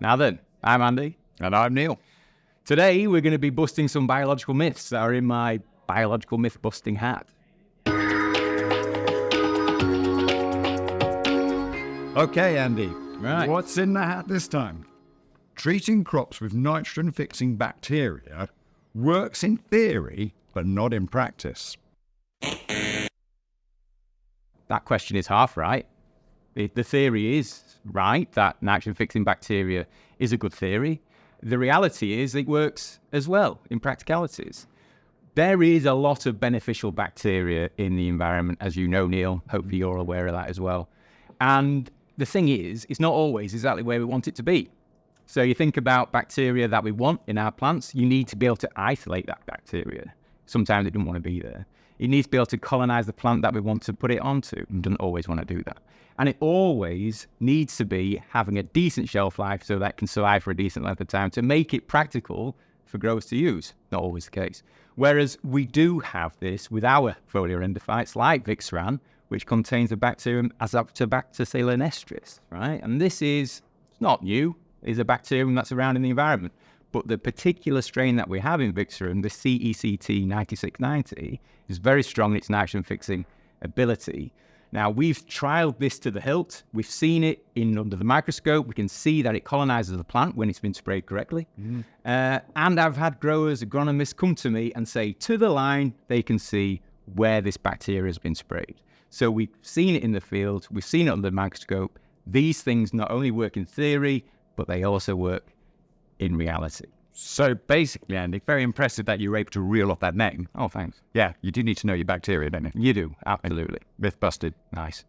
Now then, I'm Andy. And I'm Neil. Today we're going to be busting some biological myths that are in my biological myth busting hat. Okay, Andy. Right. What's in the hat this time? Treating crops with nitrogen-fixing bacteria works in theory, but not in practice. That question is half right. The theory is right that nitrogen-fixing bacteria is a good theory. The reality is it works as well in practicalities. There is a lot of beneficial bacteria in the environment, as you know, Neil. Hopefully you're aware of that as well. And the thing is, it's not always exactly where we want it to be. So you think about bacteria that we want in our plants, you need to be able to isolate that bacteria. Sometimes it doesn't want to be there. It needs to be able to colonize the plant that we want to put it onto, and doesn't always want to do that. And it always needs to be having a decent shelf life so that it can survive for a decent length of time to make it practical for growers to use. Not always the case. Whereas we do have this with our foliar endophytes like Vixaran, which contains the bacterium Azobacter estris, right? And this is not new. It's a bacterium that's around in the environment. But the particular strain that we have in Vixaran, the CECT 9690, is very strong in its nitrogen-fixing ability. Now, we've trialed this to the hilt. We've seen it under the microscope. We can see that it colonizes the plant when it's been sprayed correctly. And I've had growers, agronomists come to me and say, to the line, they can see where this bacteria has been sprayed. So we've seen it in the field. We've seen it under the microscope. These things not only work in theory, but they also work in reality. So basically, Andy, very impressive that you were able to reel off that name. Oh, thanks. Yeah, you do need to know your bacteria, don't you? You do, absolutely. Myth busted. Nice.